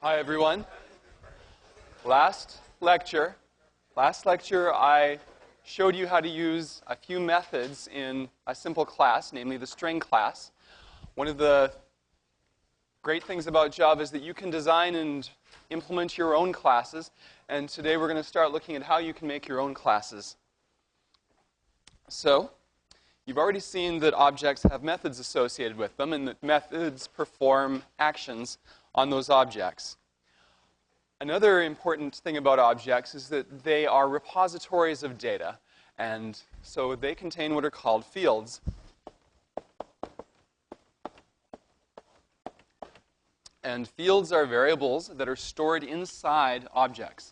Hi, everyone. Last lecture, I showed you how to use a few methods in a simple class, namely the string class. One of the great things about Java is that you can design and implement your own classes, and today we're going to start looking at how you can make your own classes. So, you've already seen that objects have methods associated with them, and that methods perform actions on those objects. Another important thing about objects is that they are repositories of data, and so they contain what are called fields. And fields are variables that are stored inside objects.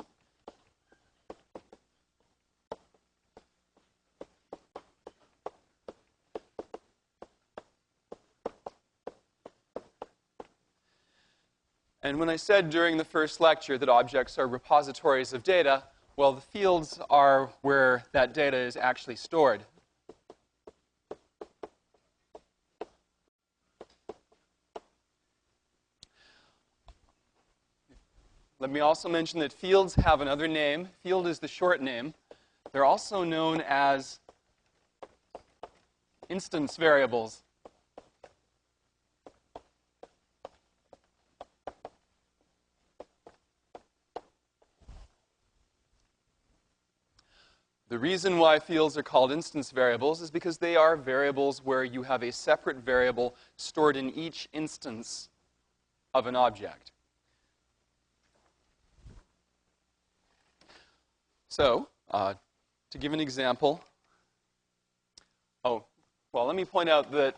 And when I said during the first lecture that objects are repositories of data, well, the fields are where that data is actually stored. Let me also mention that fields have another name. Field is the short name. They're also known as instance variables. The reason why fields are called instance variables is because they are variables where you have a separate variable stored in each instance of an object. So, to give an example, let me point out that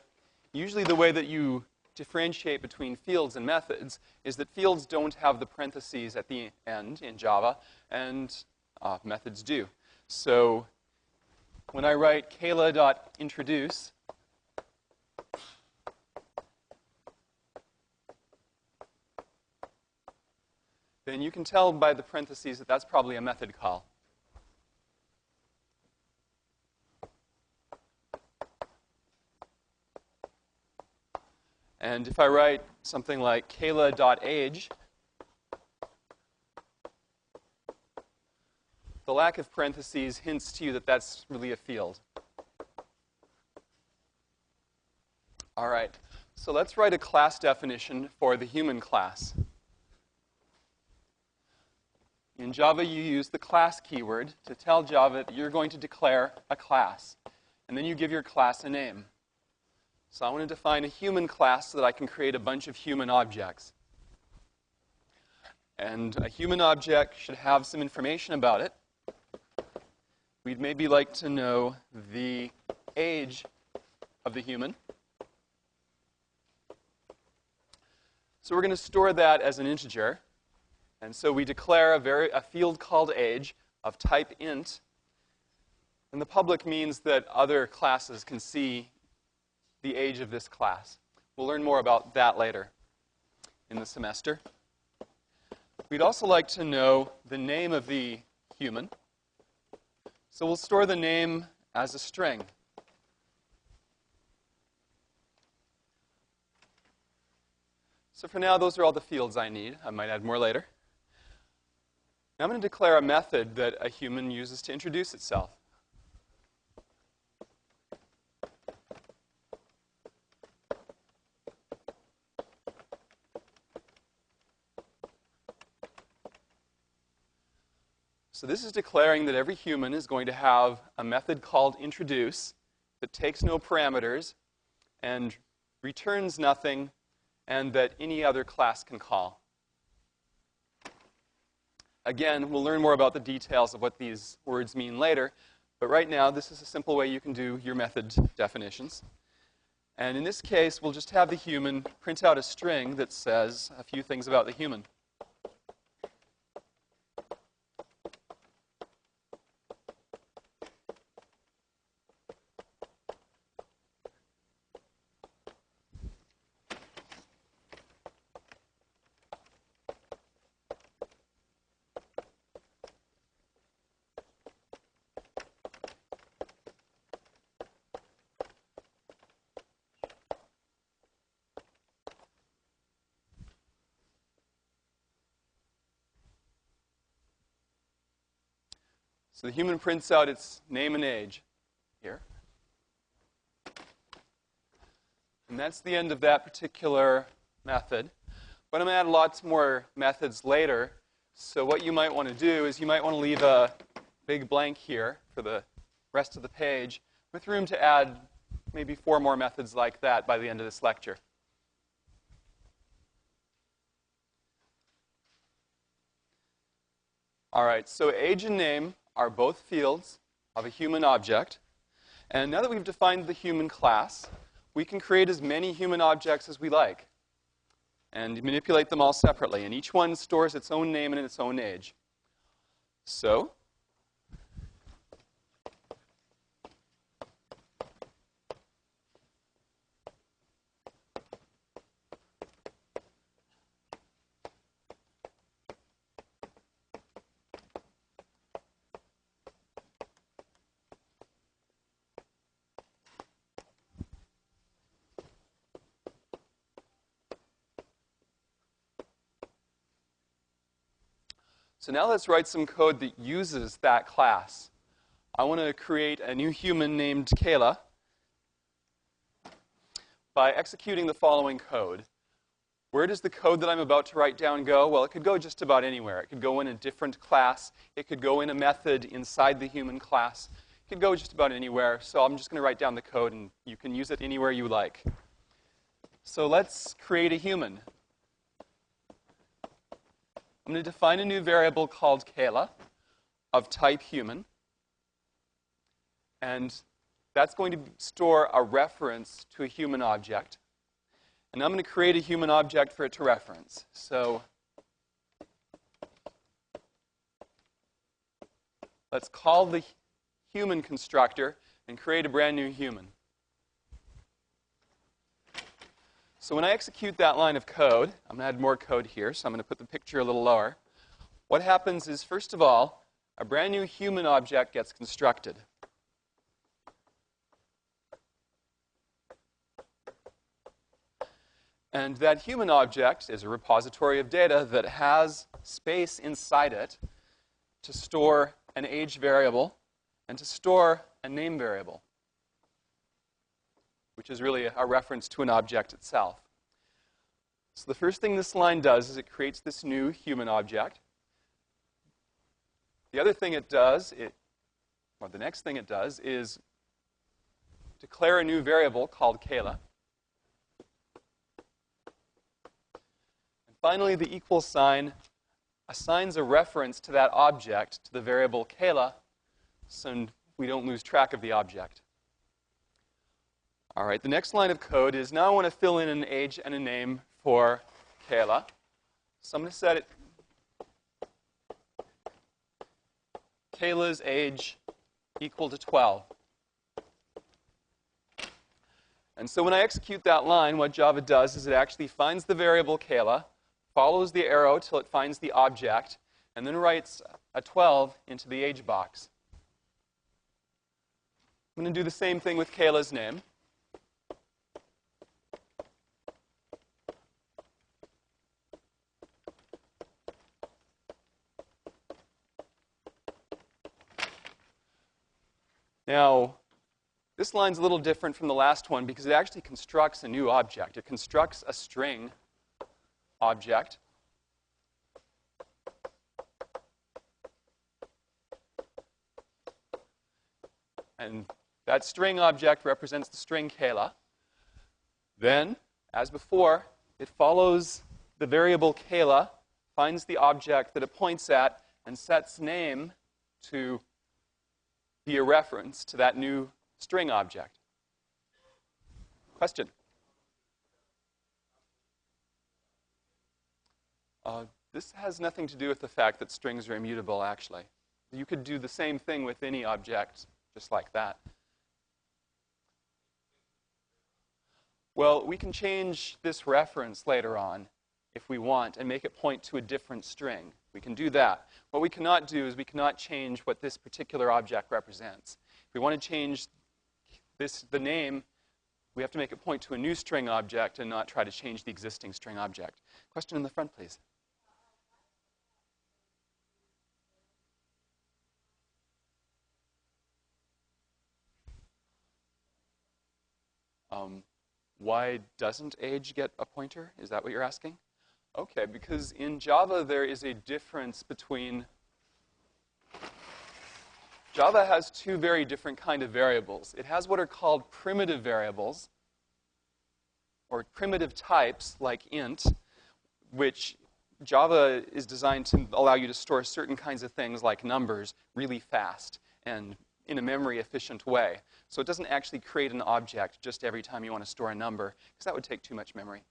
usually the way that you differentiate between fields and methods is that fields don't have the parentheses at the end in Java, and methods do. So when I write Kayla.introduce, then you can tell by the parentheses that that's probably a method call. And if I write something like Kayla.age, the lack of parentheses hints to you that that's really a field. All right, so let's write a class definition for the human class. In Java, you use the class keyword to tell Java that you're going to declare a class. And then you give your class a name. So I want to define a human class so that I can create a bunch of human objects. And a human object should have some information about it. We'd maybe like to know the age of the human. So we're going to store that as an integer. And so we declare a field called age of type int. And the public means that other classes can see the age of this class. We'll learn more about that later in the semester. We'd also like to know the name of the human. So we'll store the name as a string. So for now, those are all the fields I need. I might add more later. Now I'm going to declare a method that a human uses to introduce itself. So this is declaring that every human is going to have a method called introduce that takes no parameters and returns nothing, and that any other class can call. Again, we'll learn more about the details of what these words mean later, but right now this is a simple way you can do your method definitions. And in this case, we'll just have the human print out a string that says a few things about the human. So the human prints out its name and age here. And that's the end of that particular method. But I'm going to add lots more methods later. So what you might want to do is you might want to leave a big blank here for the rest of the page with room to add maybe 4 more methods like that by the end of this lecture. All right, so age and name are both fields of a human object. And now that we've defined the human class, we can create as many human objects as we like and manipulate them all separately. And each one stores its own name and its own age. So now let's write some code that uses that class. I want to create a new human named Kayla by executing the following code. Where does the code that I'm about to write down go? Well, it could go just about anywhere. It could go in a different class. It could go in a method inside the human class. It could go just about anywhere. So I'm just going to write down the code, and you can use it anywhere you like. So let's create a human. I'm going to define a new variable called Kayla of type human. And that's going to store a reference to a human object. And I'm going to create a human object for it to reference. So let's call the human constructor and create a brand new human. So when I execute that line of code, I'm going to add more code here, so I'm going to put the picture a little lower. What happens is, first of all, a brand new human object gets constructed. And that human object is a repository of data that has space inside it to store an age variable and to store a name variable, which is really a reference to an object itself. So the first thing this line does is it creates this new human object. The other thing it does, the next thing it does is declare a new variable called Kayla. And finally, the equal sign assigns a reference to that object, to the variable Kayla, so we don't lose track of the object. All right, the next line of code is now I want to fill in an age and a name for Kayla. So I'm going to set it Kayla's age equal to 12. And so when I execute that line, what Java does is it actually finds the variable Kayla, follows the arrow till it finds the object, and then writes a 12 into the age box. I'm going to do the same thing with Kayla's name. Now, this line's a little different from the last one because it actually constructs a new object. It constructs a string object. And that string object represents the string Kayla. Then, as before, it follows the variable Kayla, finds the object that it points at, and sets name to be a reference to that new string object. Question? This has nothing to do with the fact that strings are immutable, actually. You could do the same thing with any object, just like that. Well, we can change this reference later on if we want and make it point to a different string. We can do that. What we cannot do is we cannot change what this particular object represents. If we want to change the name, we have to make it point to a new string object and not try to change the existing string object. Question in the front, please. Why doesn't age get a pointer? Is that what you're asking? Okay, because in Java there is a difference between... Java has two very different kind of variables. It has what are called primitive variables, or primitive types like int, which Java is designed to allow you to store certain kinds of things like numbers really fast and in a memory-efficient way. So it doesn't actually create an object just every time you want to store a number, because that would take too much memory.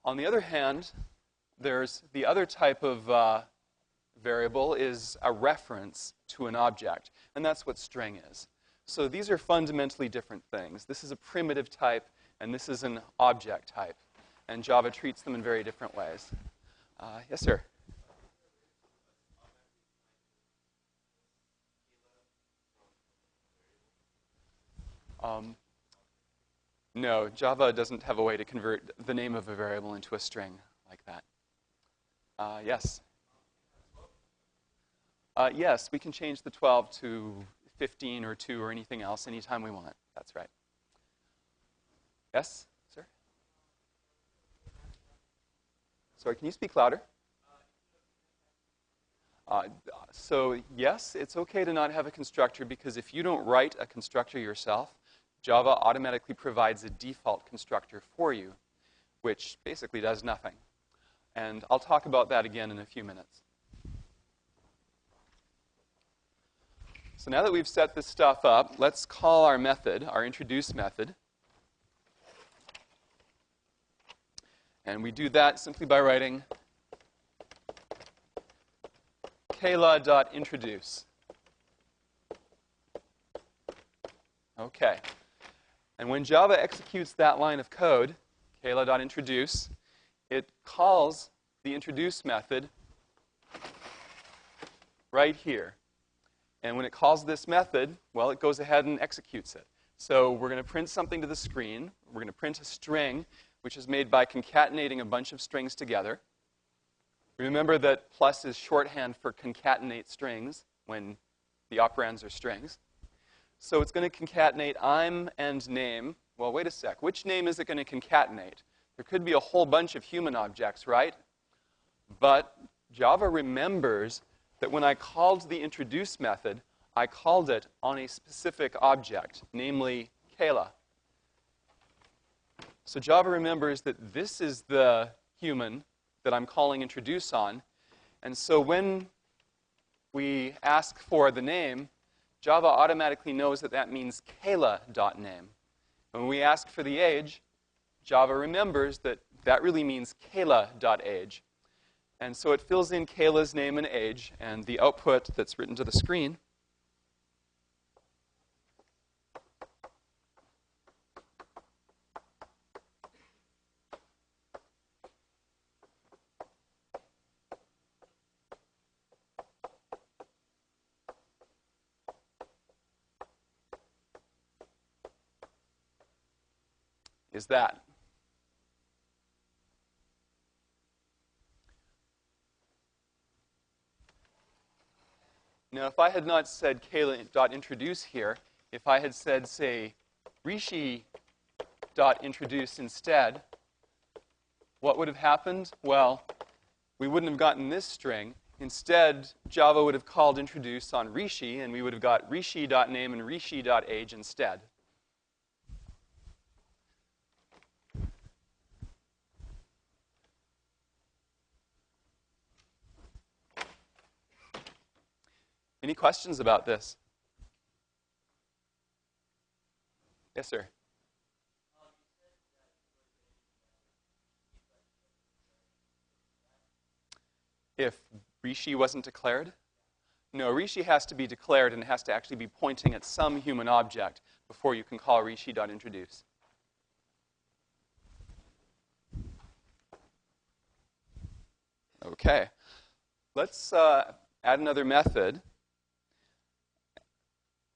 On the other hand, there's the other type of variable is a reference to an object, and that's what string is. So these are fundamentally different things. This is a primitive type, and this is an object type, and Java treats them in very different ways. Yes, sir? No, Java doesn't have a way to convert the name of a variable into a string like that. Yes? Yes, we can change the 12 to 15 or 2 or anything else anytime we want. That's right. Yes, sir? Sorry, can you speak louder? So yes, it's okay to not have a constructor, because if you don't write a constructor yourself, Java automatically provides a default constructor for you, which basically does nothing. And I'll talk about that again in a few minutes. So now that we've set this stuff up, let's call our method, our introduce method. And we do that simply by writing Kayla.introduce. Okay. And when Java executes that line of code, Kayla.introduce, it calls the introduce method right here. And when it calls this method, well, it goes ahead and executes it. So we're going to print something to the screen. We're going to print a string, which is made by concatenating a bunch of strings together. Remember that plus is shorthand for concatenate strings when the operands are strings. So it's going to concatenate I'm and name. Well, wait a sec. Which name is it going to concatenate? There could be a whole bunch of human objects, right? But Java remembers that when I called the introduce method, I called it on a specific object, namely Kayla. So Java remembers that this is the human that I'm calling introduce on. And so when we ask for the name, Java automatically knows that that means Kayla.name. When we ask for the age, Java remembers that that really means Kayla.age. And so it fills in Kayla's name and age, and the output that's written to the screen is that. Now, if I had not said Kayla.introduce here, if I had said, say, Rishi.introduce instead, what would have happened? Well, we wouldn't have gotten this string. Instead, Java would have called introduce on Rishi, and we would have got Rishi.name and Rishi.age instead. Any questions about this? Yes, sir. If Rishi wasn't declared? No, Rishi has to be declared and has to actually be pointing at some human object before you can call Rishi.introduce. Okay. Let's add another method.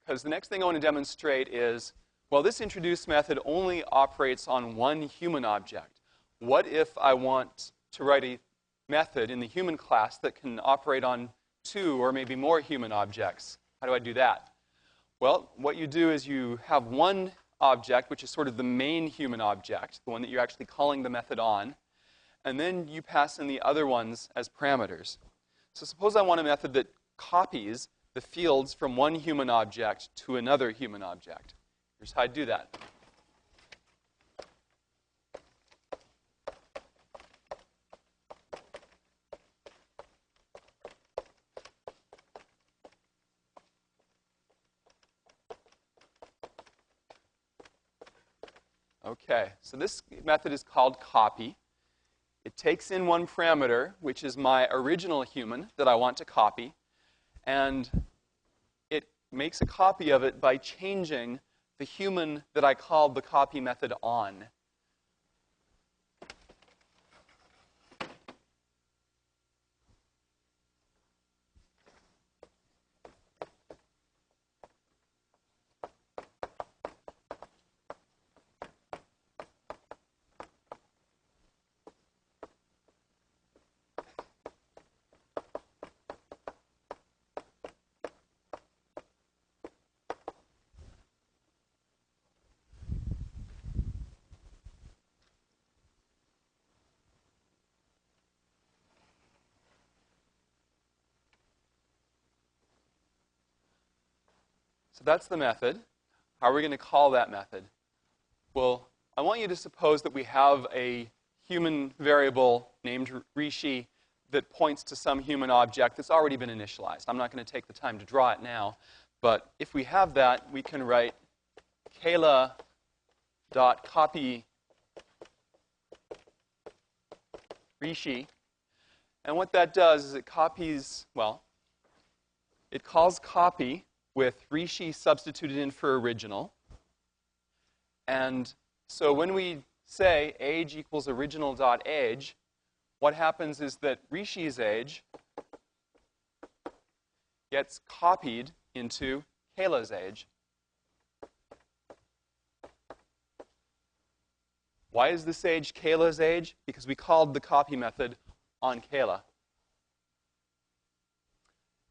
Because the next thing I want to demonstrate is, well, this introduce method only operates on one human object. What if I want to write a method in the human class that can operate on 2 or maybe more human objects? How do I do that? Well, what you do is you have one object, which is sort of the main human object, the one that you're actually calling the method on, and then you pass in the other ones as parameters. So suppose I want a method that copies the fields from one human object to another human object. Here's how I do that. Okay, so this method is called copy. It takes in one parameter, which is my original human that I want to copy, and it makes a copy of it by changing the human that I called the copy method on. So that's the method. How are we going to call that method? Well, I want you to suppose that we have a human variable named Rishi that points to some human object that's already been initialized. I'm not going to take the time to draw it now, but if we have that, we can write Kayla.copy Rishi. And what that does is it copies, well, it calls copy with Rishi substituted in for original. And so when we say age equals original.age, what happens is that Rishi's age gets copied into Kayla's age. Why is this age Kayla's age? Because we called the copy method on Kayla.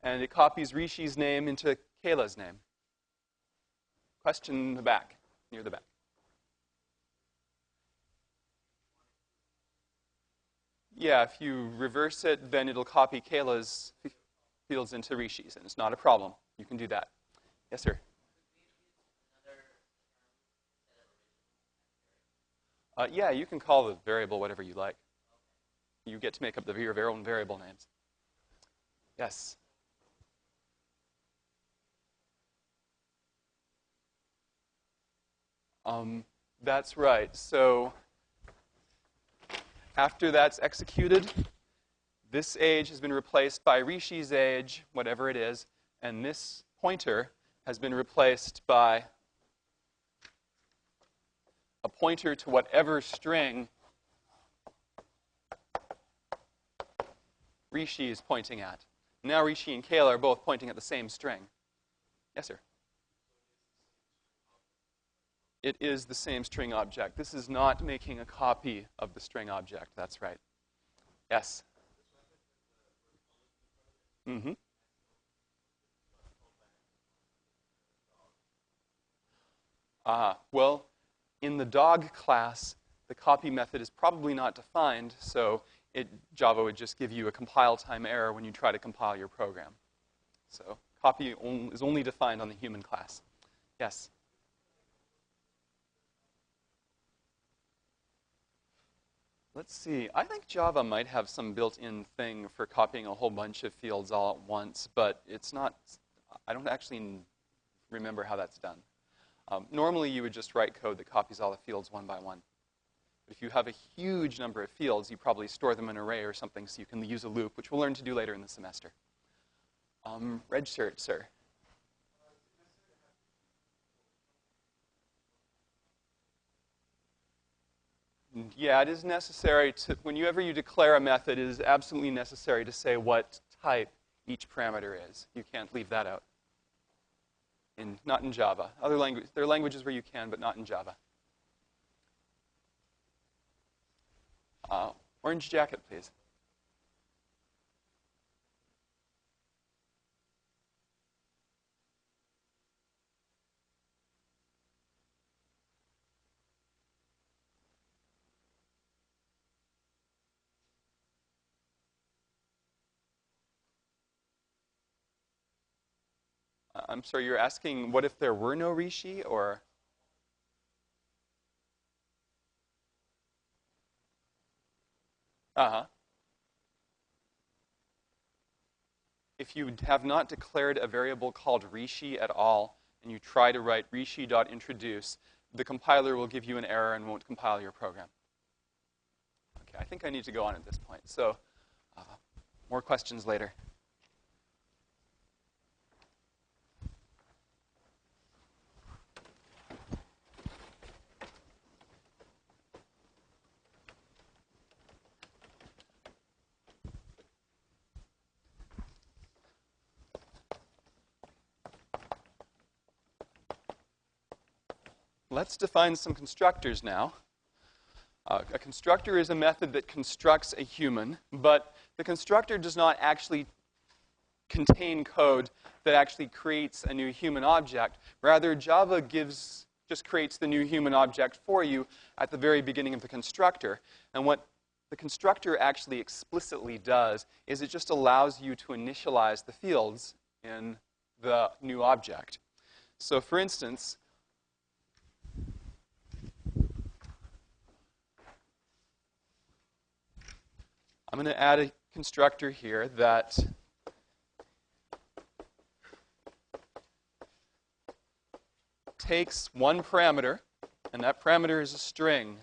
And it copies Rishi's name into Kayla's name. Question in the back, near the back. Yeah, if you reverse it, then it'll copy Kayla's fields into Rishi's, and it's not a problem. You can do that. Yes, sir? Yeah, you can call the variable whatever you like. You get to make up your own variable names. Yes? That's right. So after that's executed, this age has been replaced by Rishi's age, whatever it is, and this pointer has been replaced by a pointer to whatever string Rishi is pointing at. Now Rishi and Kayla are both pointing at the same string. Yes, sir? It is the same string object. This is not making a copy of the string object. That's right. Yes? Mm-hmm. Well, in the dog class, the copy method is probably not defined, so Java would just give you a compile time error when you try to compile your program. So copy is only defined on the human class. Yes? Let's see. I think Java might have some built-in thing for copying a whole bunch of fields all at once, but it's not, I don't actually remember how that's done. Normally, you would just write code that copies all the fields one by one. But if you have a huge number of fields, you probably store them in an array or something so you can use a loop, which we'll learn to do later in the semester. Red shirt, sir. Yeah, it is necessary to, whenever you declare a method, it is absolutely necessary to say what type each parameter is. You can't leave that out. Not in Java. There are languages where you can, but not in Java. Orange jacket, please. I'm sorry, you're asking what if there were no Rishi, or? Uh-huh. If you have not declared a variable called Rishi at all, and you try to write rishi.introduce, the compiler will give you an error and won't compile your program. Okay, I think I need to go on at this point. So, more questions later. Let's define some constructors now. A constructor is a method that constructs a human, but the constructor does not actually contain code that actually creates a new human object. Rather, Java just creates the new human object for you at the very beginning of the constructor. And what the constructor actually explicitly does is it just allows you to initialize the fields in the new object. So for instance, I'm going to add a constructor here that takes one parameter, and that parameter is a string.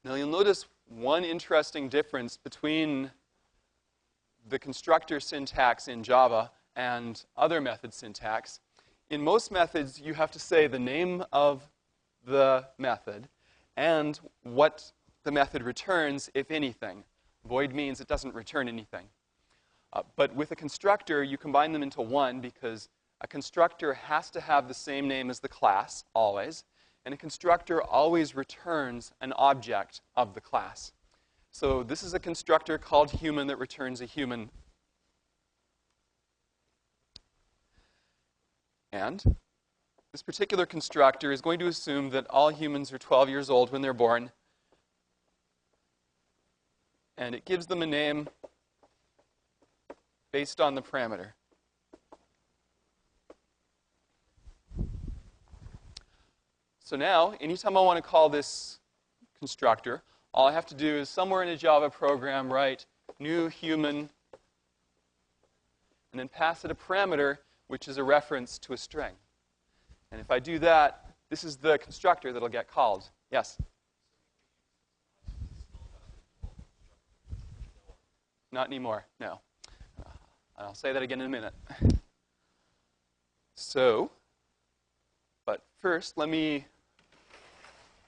Now you'll notice one interesting difference between the constructor syntax in Java and other method syntax. In most methods, you have to say the name of the method and what the method returns, if anything. Void means it doesn't return anything. But with a constructor, you combine them into one because a constructor has to have the same name as the class, always. And a constructor always returns an object of the class. So this is a constructor called human that returns a human. And this particular constructor is going to assume that all humans are 12 years old when they're born. And it gives them a name based on the parameter. So now, anytime I want to call this constructor, all I have to do is somewhere in a Java program write new human and then pass it a parameter which is a reference to a string. And if I do that, this is the constructor that'll get called. Yes? Not anymore, no. I'll say that again in a minute. So, but first, let me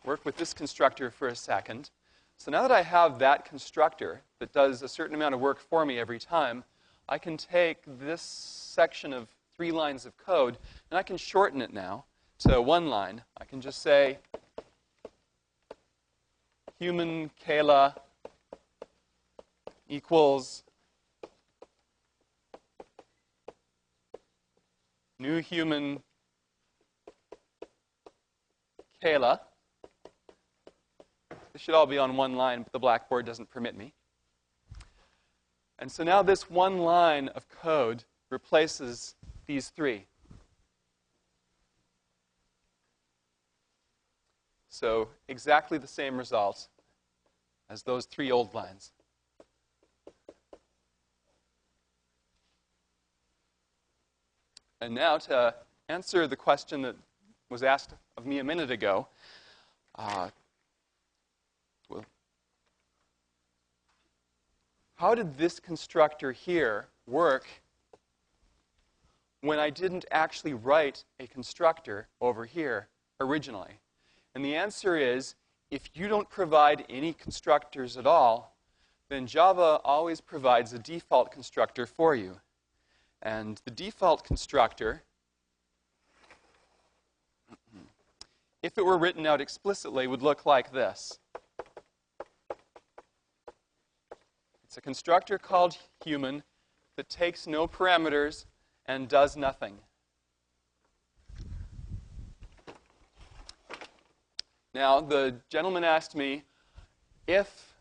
work with this constructor for a second. So now that I have that constructor that does a certain amount of work for me every time, I can take this section of 3 lines of code, and I can shorten it now to 1 line. I can just say human Kayla equals new human Kayla. This should all be on 1 line, but the Blackboard doesn't permit me. And so now this 1 line of code replaces these 3. So exactly the same result as those 3 old lines. And now to answer the question that was asked of me a minute ago, how did this constructor here work when I didn't actually write a constructor over here originally? And the answer is, if you don't provide any constructors at all, then Java always provides a default constructor for you. And the default constructor, if it were written out explicitly, would look like this. It's a constructor called human that takes no parameters and does nothing. Now, the gentleman asked me if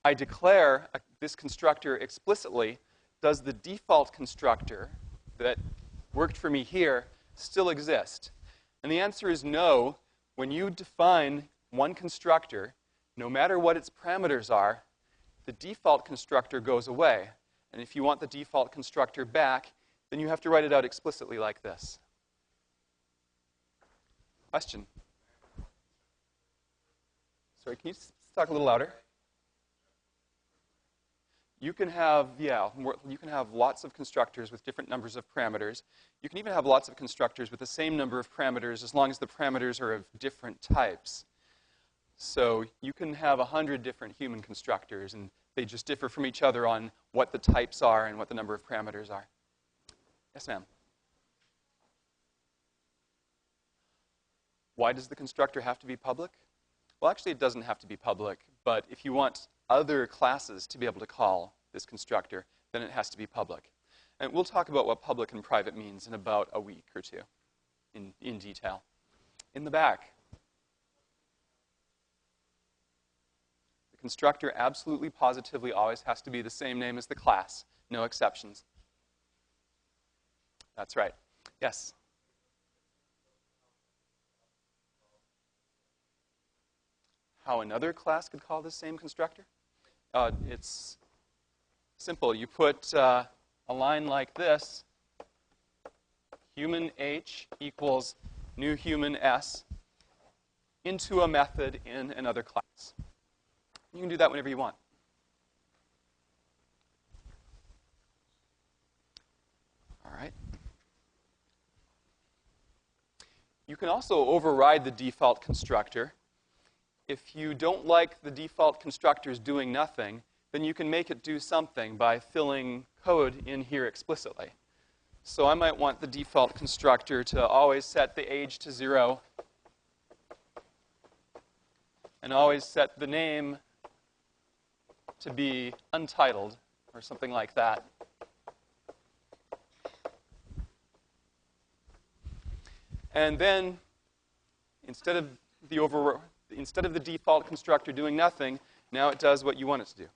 I declare this constructor explicitly, does the default constructor that worked for me here still exist? And the answer is no. When you define one constructor, no matter what its parameters are, the default constructor goes away. And if you want the default constructor back, then you have to write it out explicitly like this. Question? Sorry, can you talk a little louder? You can have, you can have lots of constructors with different numbers of parameters. You can even have lots of constructors with the same number of parameters as long as the parameters are of different types. So you can have 100 different human constructors, and they just differ from each other on what the types are and what the number of parameters are. Yes, ma'am? Why does the constructor have to be public? Well, actually, it doesn't have to be public, but if you want other classes to be able to call this constructor, then it has to be public. And we'll talk about what public and private means in about a week or two in detail. In the back. The constructor absolutely, positively always has to be the same name as the class. No exceptions. That's right. Yes? How another class could call the same constructor? It's simple. You put a line like this, human H equals new human S, into a method in another class. You can do that whenever you want. All right. You can also override the default constructor. If you don't like the default constructors doing nothing, then you can make it do something by filling code in here explicitly. So I might want the default constructor to always set the age to 0 and always set the name to be untitled or something like that. And then instead of the default constructor doing nothing, now it does what you want it to do.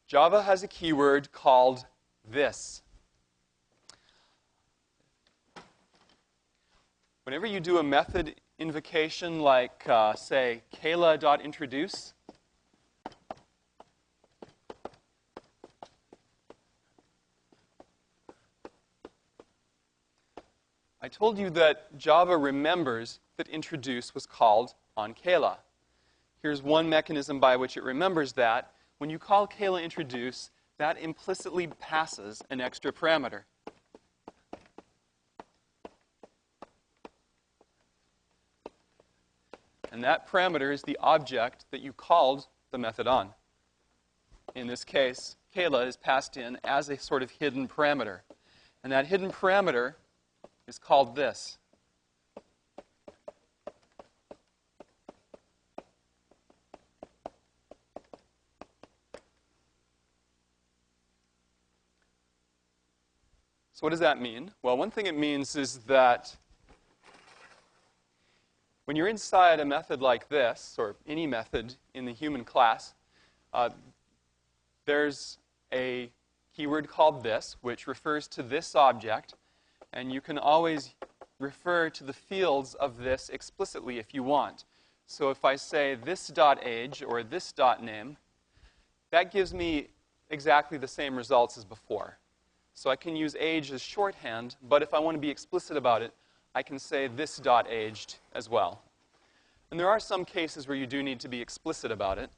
Java has a keyword called this. Whenever you do a method invocation like, say, Kayla.introduce, I told you that Java remembers that introduce was called on Kayla. Here's one mechanism by which it remembers that. When you call Kayla introduce, that implicitly passes an extra parameter. And that parameter is the object that you called the method on. In this case, Kayla is passed in as a sort of hidden parameter. And that hidden parameter is called this. So what does that mean? Well, one thing it means is that when you're inside a method like this, or any method in the human class, there's a keyword called this, which refers to this object, and you can always refer to the fields of this explicitly if you want. So if I say this.age or this.name, that gives me exactly the same results as before. So I can use age as shorthand, but if I want to be explicit about it, I can say this.aged as well. And there are some cases where you do need to be explicit about it.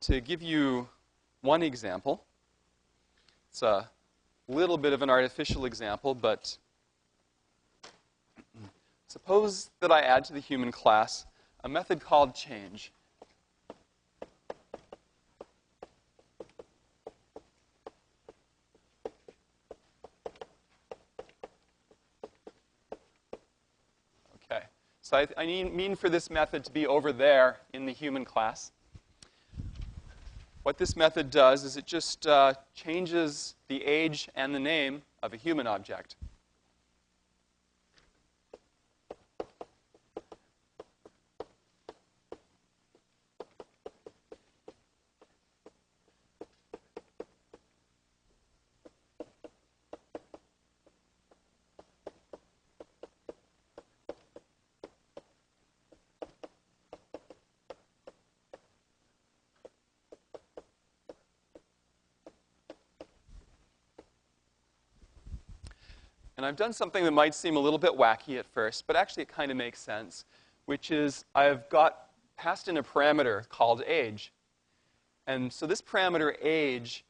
To give you one example, It's a little bit of an artificial example, but suppose that I add to the human class a method called change. Okay, so I mean for this method to be over there in the human class. What this method does is it just changes the age and the name of a human object. And I've done something that might seem a little bit wacky at first, but actually it kind of makes sense, which is I've passed in a parameter called age. And so this parameter age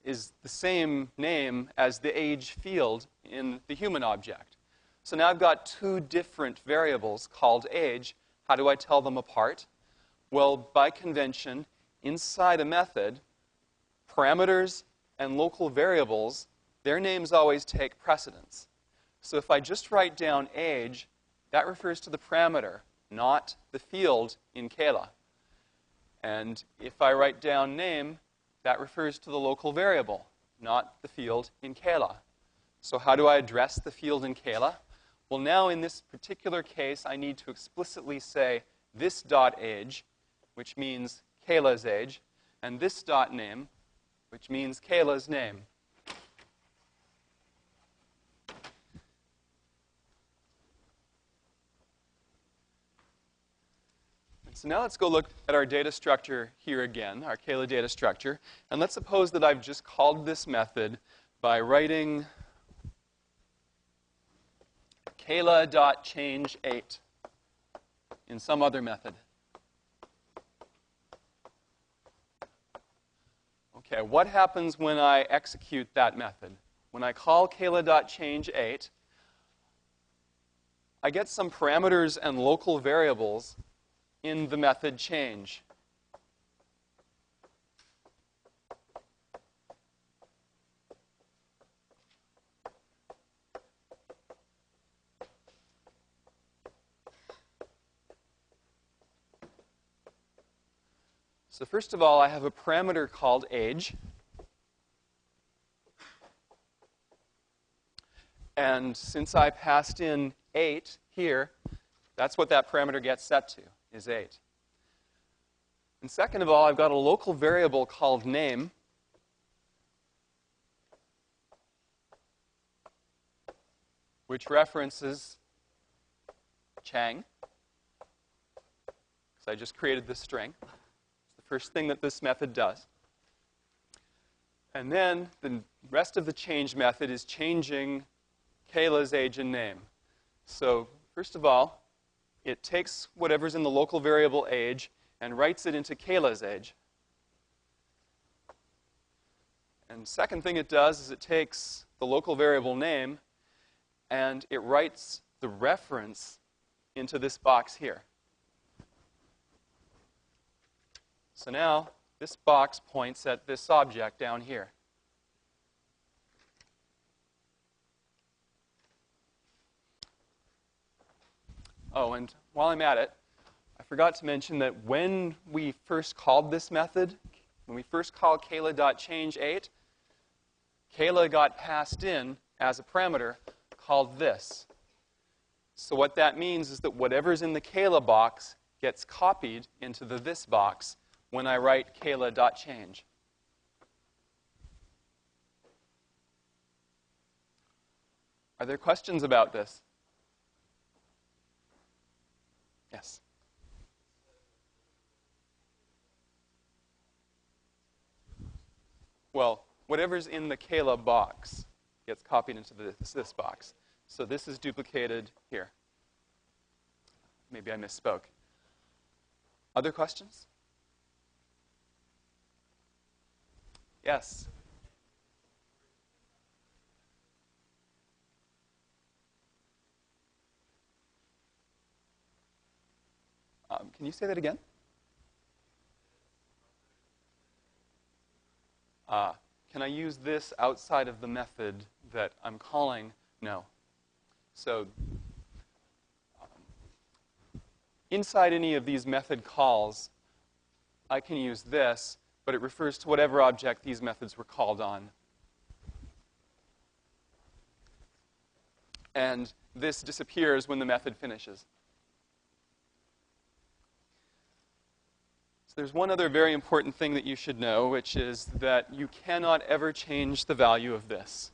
is the same name as the age field in the human object. So now I've got two different variables called age. How do I tell them apart? Well, by convention, inside a method, parameters and local variables, their names always take precedence. So if I just write down age, that refers to the parameter, not the field in Kayla. And if I write down name, that refers to the local variable, not the field in Kayla. So how do I address the field in Kayla? Well, now in this particular case, I need to explicitly say this dot age, which means Kayla's age, and this dot name, which means Kayla's name. So now let's go look at our data structure here again, our Kayla data structure. And let's suppose that I've just called this method by writing Kayla.change8 in some other method. Okay, what happens when I execute that method? When I call Kayla.change8, I get some parameters and local variables in the method change. So first of all, I have a parameter called age. And since I passed in 8 here, that's what that parameter gets set to, is 8. And second of all, I've got a local variable called name. Which references Chang. Because I just created this string. It's the first thing that this method does. And then the rest of the change method is changing Kayla's age and name. So first of all, it takes whatever's in the local variable age and writes it into Kayla's age. And second thing it does is it takes the local variable name and it writes the reference into this box here. So now this box points at this object down here. Oh, and while I'm at it, I forgot to mention that when we first called this method, when we first called Kayla.change8, Kayla got passed in as a parameter called this. So what that means is that whatever's in the Kayla box gets copied into the this box when I write Kayla.change. Are there questions about this? Yes. Well, whatever's in the Kayla box gets copied into this box. So this is duplicated here. Maybe I misspoke. Other questions? Yes. Can you say that again? Can I use this outside of the method that I'm calling? No. So inside any of these method calls, I can use this, but it refers to whatever object these methods were called on. And this disappears when the method finishes. So there's one other very important thing that you should know, which is that you cannot ever change the value of this.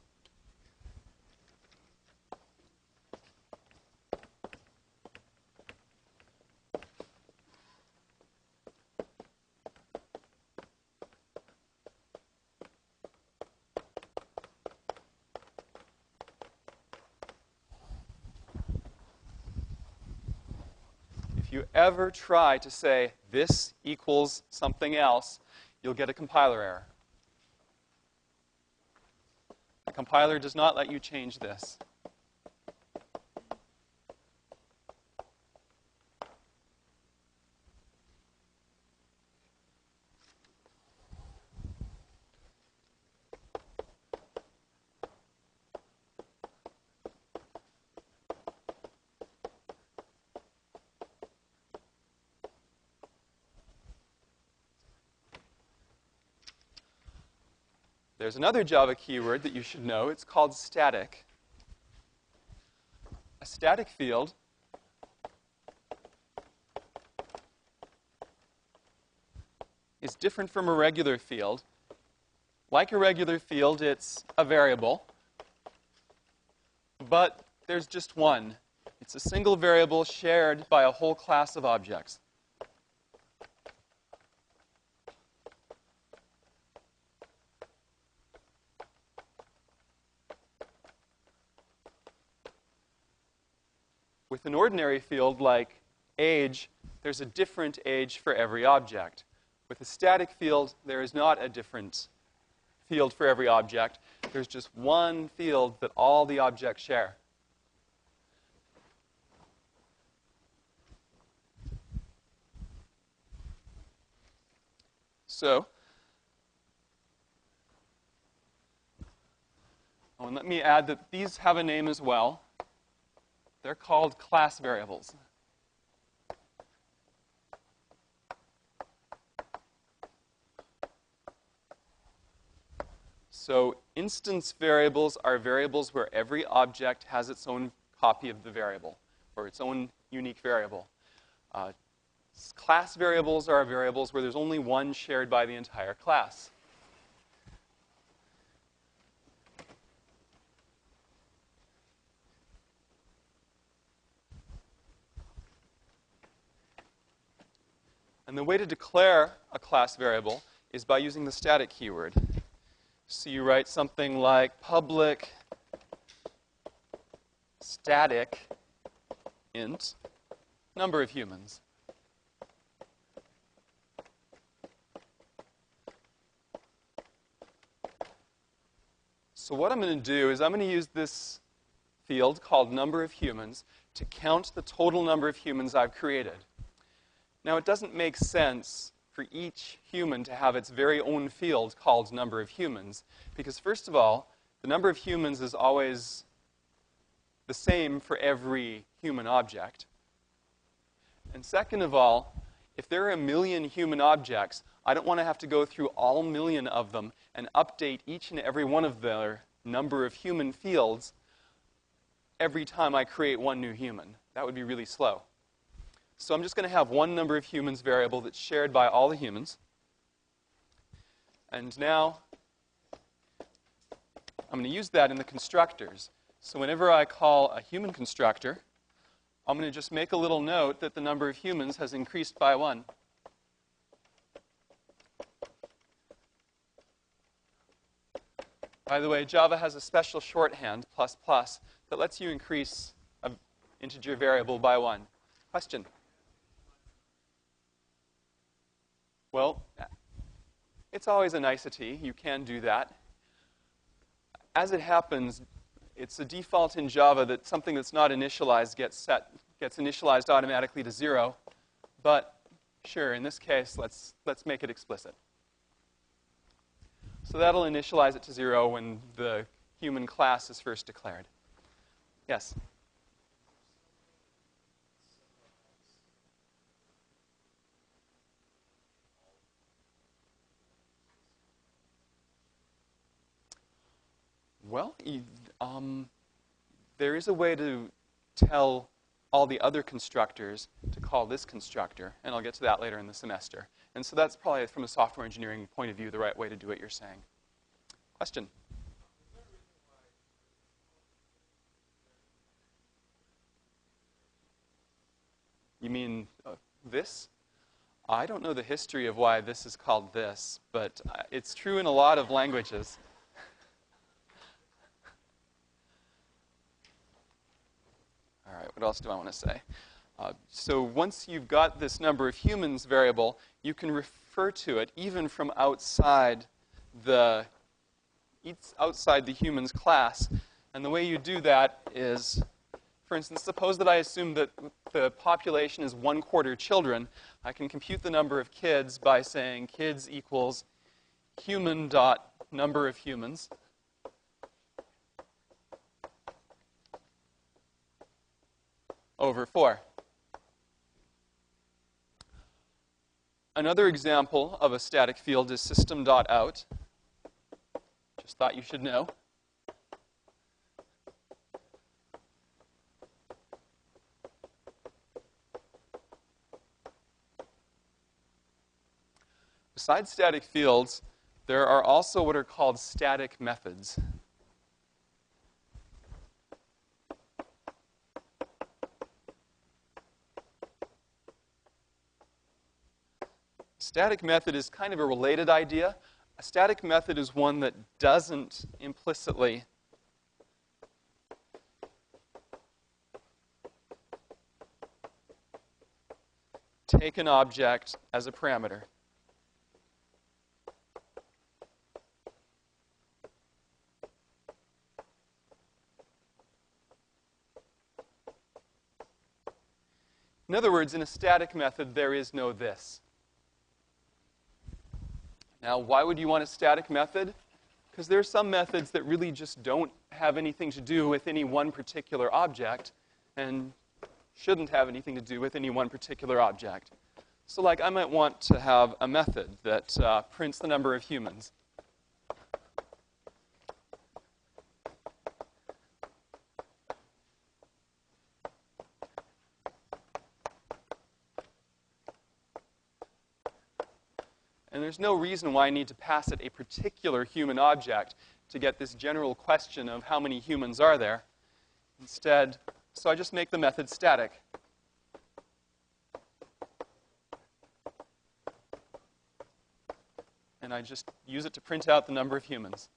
If you ever try to say this equals something else, you'll get a compiler error. The compiler does not let you change this. There's another Java keyword that you should know. It's called static. A static field is different from a regular field. Like a regular field, it's a variable, but there's just one. It's a single variable shared by a whole class of objects. With an ordinary field like age, there's a different age for every object. With a static field, there is not a different field for every object. There's just one field that all the objects share. So, oh, and let me add that these have a name as well. They're called class variables. So instance variables are variables where every object has its own copy of the variable, or its own unique variable. Class variables are variables where there's only one shared by the entire class. And the way to declare a class variable is by using the static keyword. So you write something like public static int number of humans. So what I'm going to do is I'm going to use this field called number of humans to count the total number of humans I've created. Now, it doesn't make sense for each human to have its very own field called number of humans, because first of all, the number of humans is always the same for every human object. And second of all, if there are a million human objects, I don't want to have to go through all million of them and update each and every one of their number of human fields every time I create one new human. That would be really slow. So I'm just going to have one number of humans variable that's shared by all the humans. And now I'm going to use that in the constructors. So whenever I call a human constructor, I'm going to just make a little note that the number of humans has increased by 1. By the way, Java has a special shorthand, ++, that lets you increase an integer variable by 1. Question? Well, it's always a nicety. You can do that. As it happens, it's a default in Java that something that's not initialized gets initialized automatically to 0. But Sure, in this case, let's make it explicit. So that'll initialize it to 0 when the human class is first declared. Yes? Well, there is a way to tell all the other constructors to call this constructor, and I'll get to that later in the semester. And so that's probably, from a software engineering point of view, the right way to do what you're saying. Question? You mean this? I don't know the history of why this is called this, but it's true in a lot of languages. All right, what else do I want to say? So once you've got this number of humans variable, you can refer to it even from outside the humans class. And the way you do that is, for instance, suppose that I assume that the population is 1/4 children. I can compute the number of kids by saying kids equals human dot number of humans. Over 4. Another example of a static field is system.out. Just thought you should know. Besides static fields, there are also what are called static methods. Static method is kind of a related idea. A static method is one that doesn't implicitly take an object as a parameter. In other words, in a static method, there is no this. Now, why would you want a static method? Because there are some methods that really just don't have anything to do with any one particular object and shouldn't have anything to do with any one particular object. So like I might want to have a method that prints the number of humans. And there's no reason why I need to pass it a particular human object to get this general question of how many humans are there. Instead, so I just make the method static. And I just use it to print out the number of humans.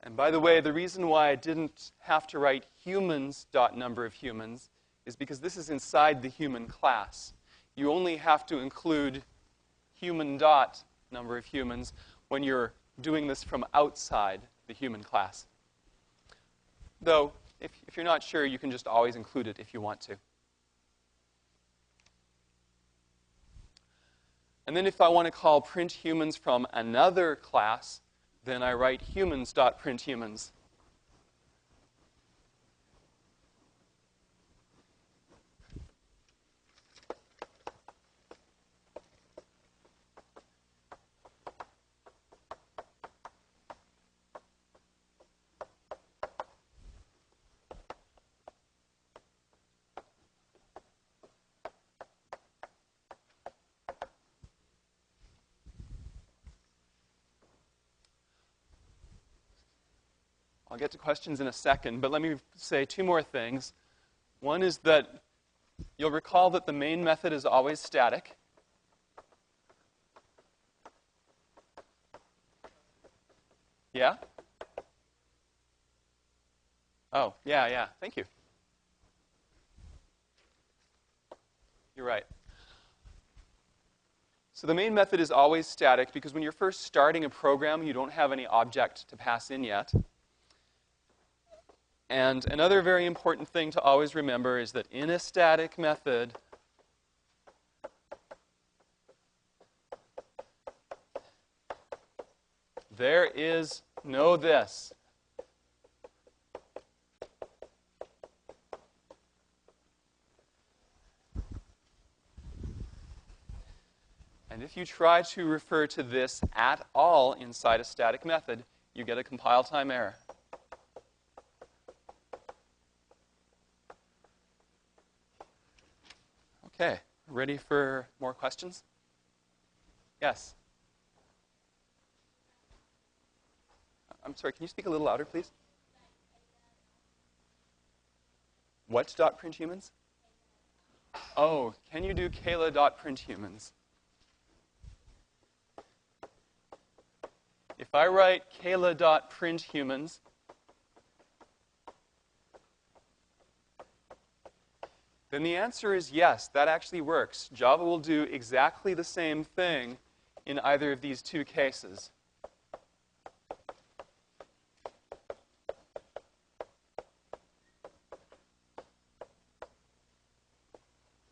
And by the way, the reason why I didn't have to write humans.number of humans is because this is inside the human class. You only have to include human.number of humans when you're doing this from outside the human class. Though, if you're not sure, you can just always include it if you want to. And then if I want to call print humans from another class, then I write humans.printhumans. I'll get to questions in a second, but let me say two more things. One is that you'll recall that the main method is always static. Yeah? Oh, yeah, thank you. You're right. So the main method is always static because when you're first starting a program, you don't have any object to pass in yet. And another very important thing to always remember is that in a static method, there is no this. And if you try to refer to this at all inside a static method, you get a compile time error. Okay, ready for more questions? Yes? I'm sorry, can you speak a little louder, please? What dot print humans? Oh, can you do Kayla dot print humans? If I write Kayla dot print humans, then the answer is yes, that actually works. Java will do exactly the same thing in either of these two cases.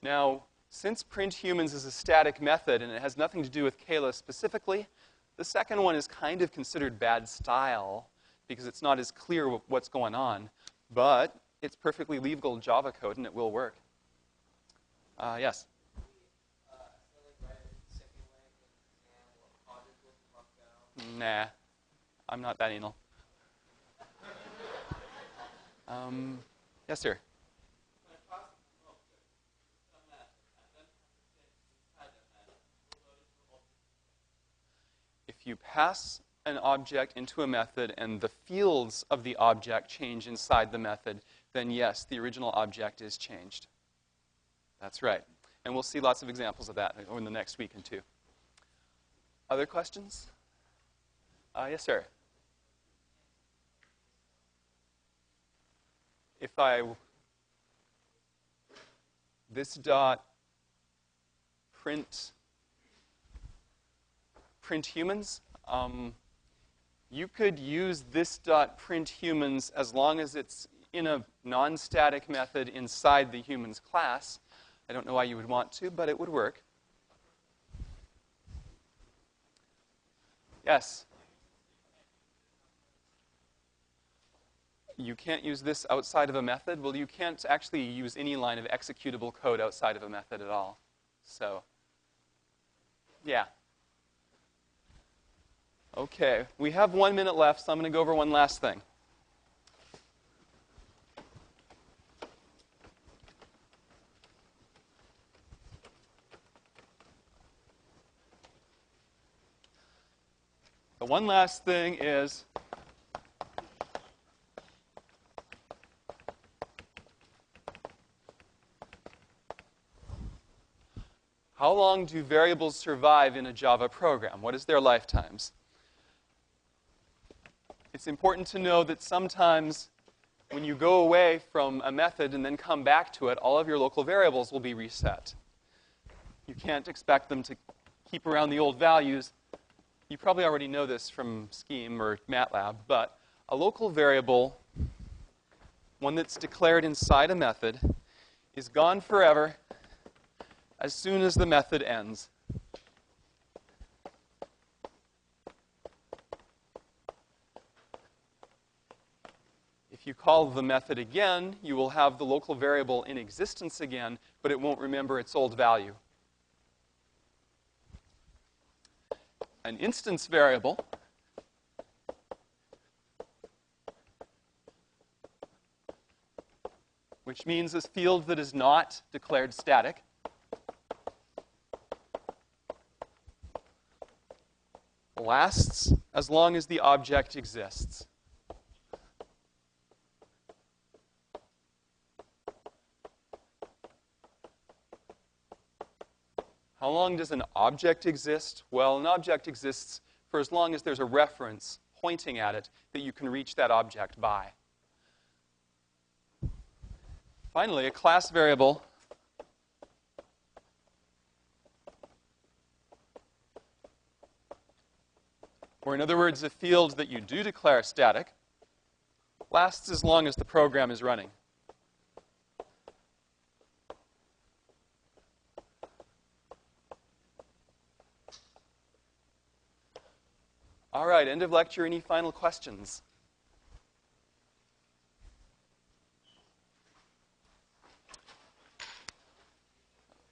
Now, since print humans is a static method and it has nothing to do with Kayla specifically, the second one is kind of considered bad style because it's not as clear what's going on. But it's perfectly legal Java code and it will work. Yes? Nah, I'm not that anal. Yes, sir? If you pass an object into a method and the fields of the object change inside the method, then yes, the original object is changed. That's right. And we'll see lots of examples of that in the next week or two. Other questions? Yes, sir. If this dot print humans, you could use this dot print humans as long as it's in a non-static method inside the humans class. I don't know why you would want to, but it would work. Yes? You can't use this outside of a method? Well, you can't actually use any line of executable code outside of a method at all. So, yeah. Okay, we have 1 minute left, so I'm going to go over one last thing. The one last thing is how long do variables survive in a Java program? What is their lifetimes? It's important to know that sometimes when you go away from a method and then come back to it, all of your local variables will be reset. You can't expect them to keep around the old values. You probably already know this from Scheme or MATLAB, but a local variable, one that's declared inside a method, is gone forever as soon as the method ends. If you call the method again, you will have the local variable in existence again, but it won't remember its old value. An instance variable which means a field that is not declared static, lasts as long as the object exists. How long does an object exist? Well, an object exists for as long as there's a reference pointing at it that you can reach that object by. Finally, a class variable or in other words, a field that you do declare static, lasts as long as the program is running. All right, end of lecture. Any final questions?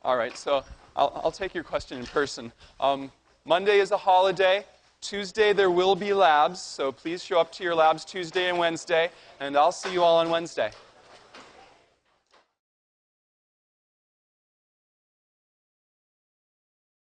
All right, so I'll take your question in person. Monday is a holiday. Tuesday there will be labs, so please show up to your labs Tuesday and Wednesday, and I'll see you all on Wednesday.